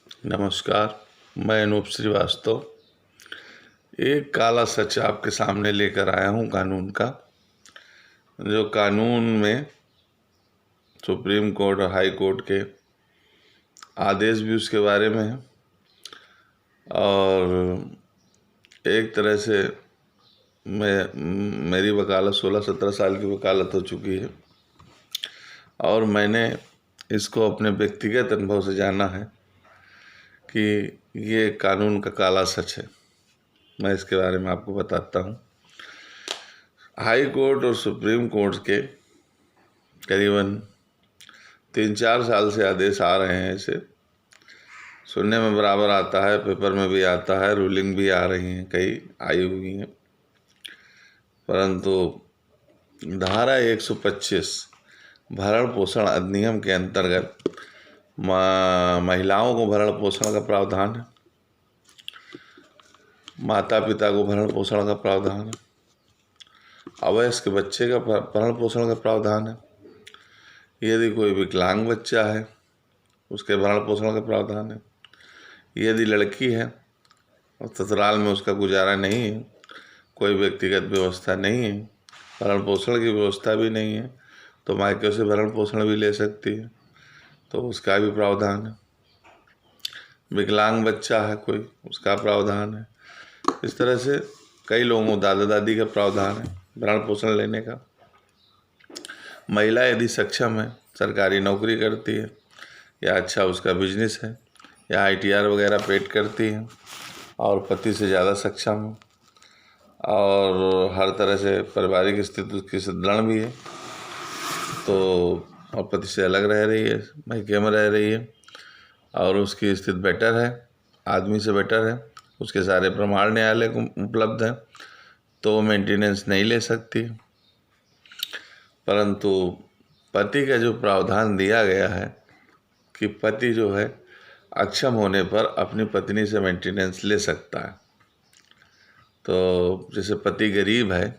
नमस्कार, मैं अनूप श्रीवास्तव एक काला सच आपके सामने लेकर आया हूँ कानून का। जो कानून में सुप्रीम कोर्ट और हाई कोर्ट के आदेश भी उसके बारे में है और एक तरह से मेरी वकालत 16-17 साल की वकालत हो चुकी है और मैंने इसको अपने व्यक्तिगत अनुभव से जाना है कि ये कानून का काला सच है। मैं इसके बारे में आपको बताता हूँ। हाई कोर्ट और सुप्रीम कोर्ट के करीबन 3-4 साल से आदेश आ रहे हैं। इसे सुनने में बराबर आता है, पेपर में भी आता है, रूलिंग भी आ रही हैं, कई आई हुई हैं, परंतु धारा 125 भरण पोषण अधिनियम के अंतर्गत महिलाओं को भरण पोषण का प्रावधान है, माता पिता को भरण पोषण का प्रावधान है, अवयस्क बच्चे का भरण पोषण का प्रावधान है, यदि कोई विकलांग बच्चा है उसके भरण पोषण का प्रावधान है, यदि लड़की है और ससुराल में उसका गुजारा नहीं है, कोई व्यक्तिगत व्यवस्था नहीं है, भरण पोषण की व्यवस्था भी नहीं है, तो मायके से भरण पोषण भी ले सकती है, तो उसका भी प्रावधान है। विकलांग बच्चा है कोई, उसका प्रावधान है। इस तरह से कई लोगों, दादा दादी का प्रावधान है भरण पोषण लेने का। महिला यदि सक्षम है, सरकारी नौकरी करती है या अच्छा उसका बिजनेस है या ITR वगैरह पेड करती है और पति से ज़्यादा सक्षम है और हर तरह से पारिवारिक स्थिति उसकी सुदृढ़ भी है, तो और पति से अलग रह रही है, मायके में रह रही है और उसकी स्थिति बेटर है, आदमी से बेटर है, उसके सारे प्रमाण न्यायालय को उपलब्ध हैं, तो वो मेंटेनेंस नहीं ले सकती। परंतु पति का जो प्रावधान दिया गया है कि पति जो है अक्षम होने पर अपनी पत्नी से मेंटेनेंस ले सकता है। तो जैसे पति गरीब है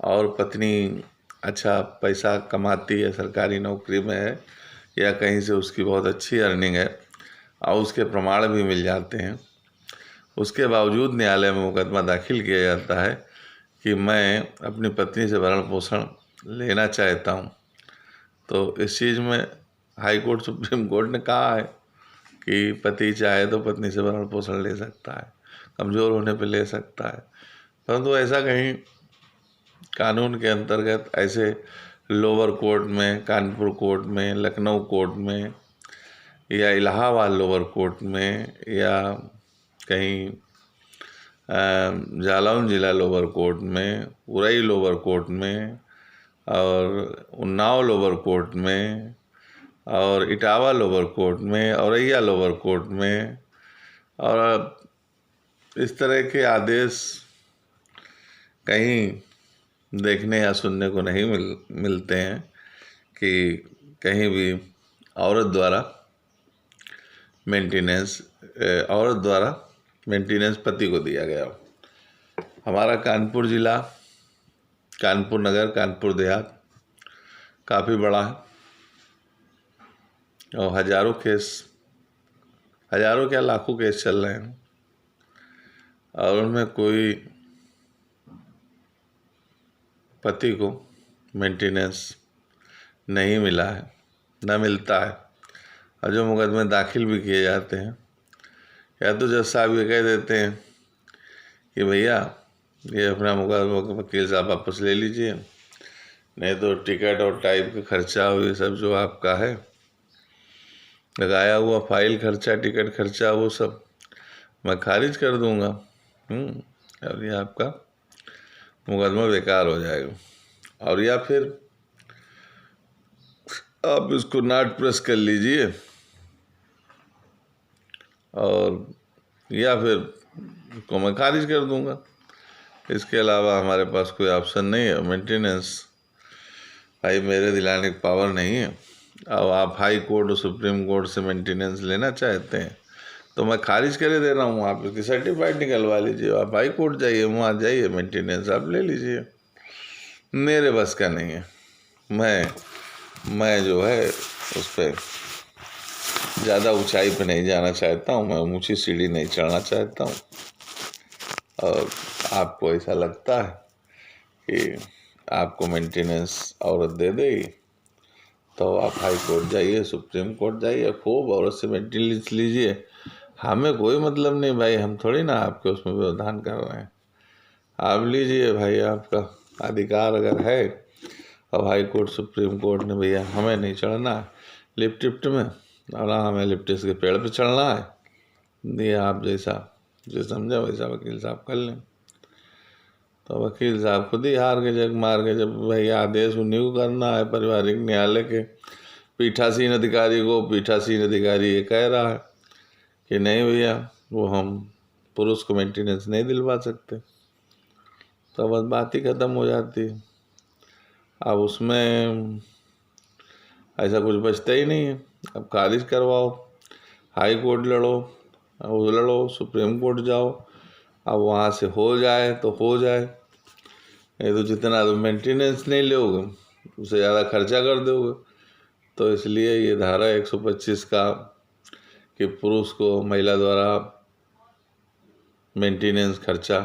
और पत्नी अच्छा पैसा कमाती है, सरकारी नौकरी में है या कहीं से उसकी बहुत अच्छी अर्निंग है और उसके प्रमाण भी मिल जाते हैं, उसके बावजूद न्यायालय में मुकदमा दाखिल किया जाता है कि मैं अपनी पत्नी से भरण पोषण लेना चाहता हूँ, तो इस चीज़ में हाई कोर्ट, सुप्रीम कोर्ट ने कहा है कि पति चाहे तो पत्नी से भरण पोषण ले सकता है, कमज़ोर होने पे ले सकता है। परंतु ऐसा कहीं कानून के अंतर्गत ऐसे लोअर कोर्ट में, कानपुर कोर्ट में, लखनऊ कोर्ट में या इलाहाबाद लोअर कोर्ट में या कहीं जालौन जिला लोअर कोर्ट में, उरई लोअर कोर्ट में और उन्नाव लोअर कोर्ट में और इटावा लोअर कोर्ट में, औरैया लोअर कोर्ट में और इस तरह के आदेश कहीं देखने या सुनने को नहीं मिलते हैं कि कहीं भी औरत द्वारा मेंटेनेंस पति को दिया गया हो। हमारा कानपुर जिला, कानपुर नगर, कानपुर देहात काफ़ी बड़ा है और हजारों क्या लाखों केस चल रहे हैं और उनमें कोई पति को मेंटेनेंस नहीं मिला है, न मिलता है। और जो मुकदमे दाखिल भी किए जाते हैं, या तो जज साहब ये कह देते हैं कि भैया ये अपना मुकदमा वकील साहब वापस ले लीजिए, नहीं तो टिकट और टाइप का खर्चा और ये सब जो आपका है लगाया हुआ, फाइल खर्चा, टिकट खर्चा, वो सब मैं खारिज कर दूंगा और ये आपका मुकदमा बेकार हो जाएगा। और या फिर आप इसको नॉट प्रेस कर लीजिए और या फिर को मैं खारिज कर दूंगा। इसके अलावा हमारे पास कोई ऑप्शन नहीं है। मेंटेनेंस भाई मेरे दिलाने की पावर नहीं है। अब आप हाई कोर्ट और सुप्रीम कोर्ट से मेंटेनेंस लेना चाहते हैं तो मैं खारिज करे दे रहा हूँ, आप इसकी सर्टिफाइड निकलवा लीजिए, आप हाई कोर्ट जाइए, वहाँ जाइए, मेंटेनेंस आप ले लीजिए। मेरे बस का नहीं है। मैं जो है उस पर ज़्यादा ऊंचाई पे नहीं जाना चाहता हूँ, मैं ऊंची सीढ़ी नहीं चढ़ना चाहता हूँ। और आपको ऐसा लगता है कि आपको मेंटेनेंस औरत दे देगी तो आप हाई कोर्ट जाइए, सुप्रीम कोर्ट जाइए, खूब औरत से मेंटेनेंस लीजिए। हमें कोई मतलब नहीं भाई, हम थोड़ी ना आपके उसमें व्यवधान कर रहे हैं। आप लीजिए भाई, आपका अधिकार अगर है। अब हाई कोर्ट सुप्रीम कोर्ट ने भैया हमें नहीं चढ़ना है लिफ्ट टिफ्ट में, और ना हमें लिप्टिस के पेड़ पे चढ़ना है, ये आप जैसा जो समझा वैसा वकील साहब कर लें। तो वकील साहब खुद ही हार के जग मार के, जब भाई आदेश उन्हीं को करना है पारिवारिक न्यायालय के पीठासीन अधिकारी को, पीठासीन अधिकारी ये कह रहा है कि नहीं भैया वो हम पुरुष को मेंटेनेंस नहीं दिलवा सकते, तो बस बात ही ख़त्म हो जाती है। अब उसमें ऐसा कुछ बचता ही नहीं है। अब खारिज करवाओ, हाई कोर्ट लड़ो, वो लड़ो, सुप्रीम कोर्ट जाओ, अब वहाँ से हो जाए तो हो जाए, नहीं तो जितना तो मेंटेनेंस नहीं लोगे उससे ज़्यादा खर्चा कर दोगे। तो इसलिए ये धारा 125 का कि पुरुष को महिला द्वारा मेंटेनेंस खर्चा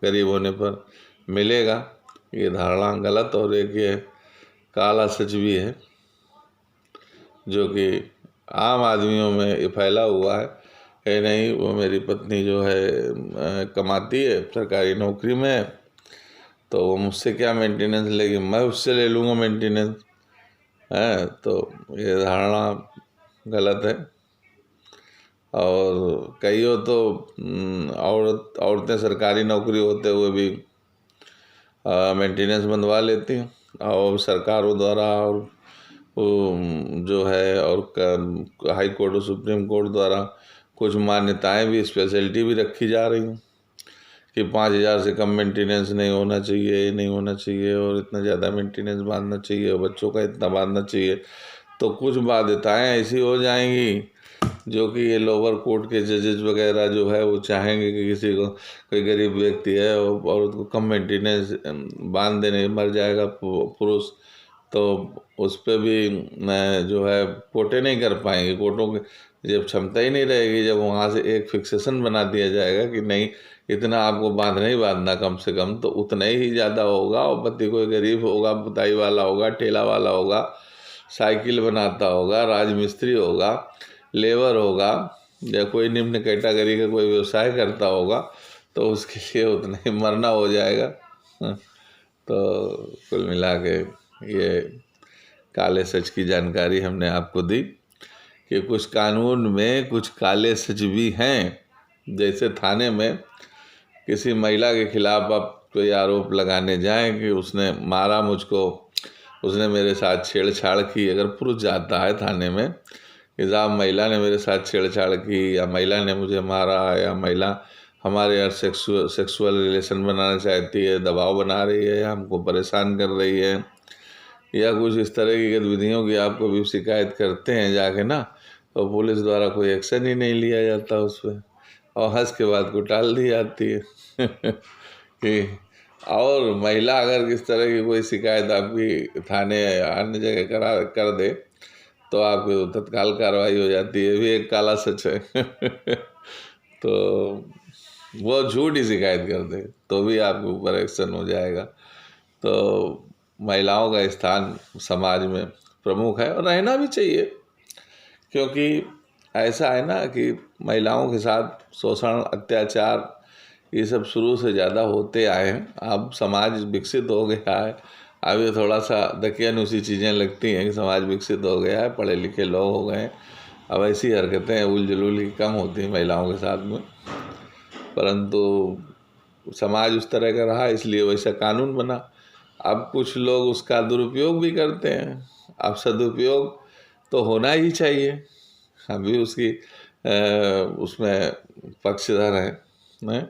गरीब होने पर मिलेगा, ये धारणा गलत और एक ये काला सच भी है जो कि आम आदमियों में ये फैला हुआ है नहीं वो मेरी पत्नी जो है कमाती है, सरकारी नौकरी में है, तो वो मुझसे क्या मेंटेनेंस लेगी, मैं उससे ले लूँगा मेंटेनेंस है। तो ये धारणा गलत है। और कईयों तो औरतें सरकारी नौकरी होते हुए भी मेंटेनेंस बनवा लेती हैं, और सरकारों द्वारा और जो है और हाई कोर्ट और सुप्रीम कोर्ट द्वारा कुछ मान्यताएं भी, स्पेशलिटी भी रखी जा रही हैं कि 5,000 से कम मेंटेनेंस नहीं होना चाहिए, नहीं होना चाहिए, और इतना ज़्यादा मेंटेनेंस बांधना चाहिए, और बच्चों का इतना बांधना चाहिए। तो कुछ बाध्यताएं ऐसी हो जाएंगी जो कि ये लोअर कोर्ट के जजेस वगैरह जो है वो चाहेंगे कि किसी को, कोई गरीब व्यक्ति है और औरत को कम मेंटेनेंस बांध देने मर जाएगा पुरुष, तो उस पर भी जो है कोर्टें नहीं कर पाएंगे। कोर्टों की जब क्षमता ही नहीं रहेगी, जब वहाँ से एक फिक्सेशन बना दिया जाएगा कि नहीं इतना आपको बांधना ही बांधना कम से कम, तो उतना ही ज़्यादा होगा। और पति कोई गरीब होगा, पुताई वाला होगा, ठेला वाला होगा, साइकिल बनाता होगा, राजमिस्त्री होगा, लेबर होगा, या कोई निम्न कैटेगरी का कोई व्यवसाय करता होगा, तो उसके लिए उतना ही मरना हो जाएगा। तो कुल मिला के ये काले सच की जानकारी हमने आपको दी कि कुछ कानून में कुछ काले सच भी हैं। जैसे थाने में किसी महिला के खिलाफ आप कोई आरोप लगाने जाएं कि उसने मारा मुझको, उसने मेरे साथ छेड़छाड़ की, अगर पुरुष जाता है थाने में कि साहब महिला ने मेरे साथ छेड़छाड़ की, या महिला ने मुझे मारा, या महिला हमारे यार सेक्सुअल रिलेशन बनाना चाहती है, दबाव बना रही है, या हमको परेशान कर रही है, या कुछ इस तरह की गतिविधियों की आपको भी शिकायत करते हैं जाके ना, तो पुलिस द्वारा कोई एक्शन ही नहीं लिया जाता उस पर, और हंस के बात को टाल दी जाती है कि और महिला अगर किस तरह की कोई शिकायत आपकी थाने या अन्य जगह कर दे तो आपकी तत्काल कार्रवाई हो जाती है, भी एक काला सच है तो वो झूठी शिकायत कर दे तो भी आपके ऊपर एक्शन हो जाएगा। तो महिलाओं का स्थान समाज में प्रमुख है और रहना भी चाहिए, क्योंकि ऐसा है ना कि महिलाओं के साथ शोषण, अत्याचार ये सब शुरू से ज़्यादा होते आए हैं। अब समाज विकसित हो गया है, अब ये थोड़ा सा दकियानुसी चीज़ें लगती हैं कि समाज विकसित हो गया है, पढ़े लिखे लोग हो गए, अब ऐसी हरकतें उल जलूल की कम होती हैं महिलाओं के साथ में। परंतु समाज उस तरह का रहा इसलिए वैसा कानून बना। अब कुछ लोग उसका दुरुपयोग भी करते हैं, अब सदुपयोग तो होना ही चाहिए, हम भी उसकी उसमें पक्षधर हैं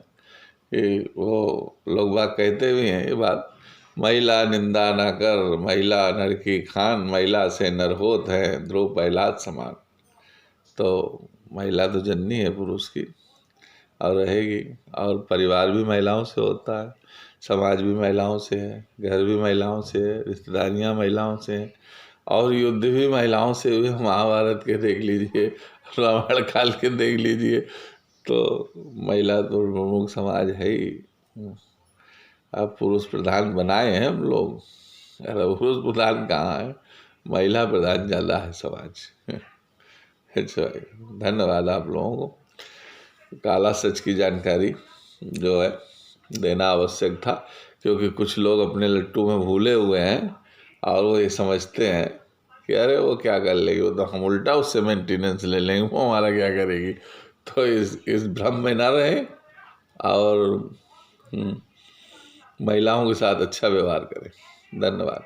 कि वो लोग बात कहते भी हैं ये बात, महिला निंदा ना कर, महिला नर की खान, महिला से नर होत है ध्रुव पहलाद समान। तो महिला तो जननी है पुरुष की और रहेगी, और परिवार भी महिलाओं से होता है, समाज भी महिलाओं से है, घर भी महिलाओं से है, रिश्तेदारियाँ महिलाओं से हैं, और युद्ध भी महिलाओं से हुए। महाभारत के देख लीजिए, रामायण काल के देख लीजिए, तो महिला तो प्रमुख समाज है ही। अब पुरुष प्रधान बनाए हैं हम लोग, अरे पुरुष प्रधान कहाँ है, महिला प्रधान ज़्यादा है समाज। अच्छा, धन्यवाद आप लोगों को। काला सच की जानकारी जो है देना आवश्यक था, क्योंकि कुछ लोग अपने लट्टू में भूले हुए हैं और वो ये समझते हैं कि अरे वो क्या कर लेगी, वो तो हम उल्टा उससे मेंटेनेंस ले लेंगे, वो हमारा क्या करेगी। तो इस भ्रम में ना रहें और महिलाओं के साथ अच्छा व्यवहार करें। धन्यवाद।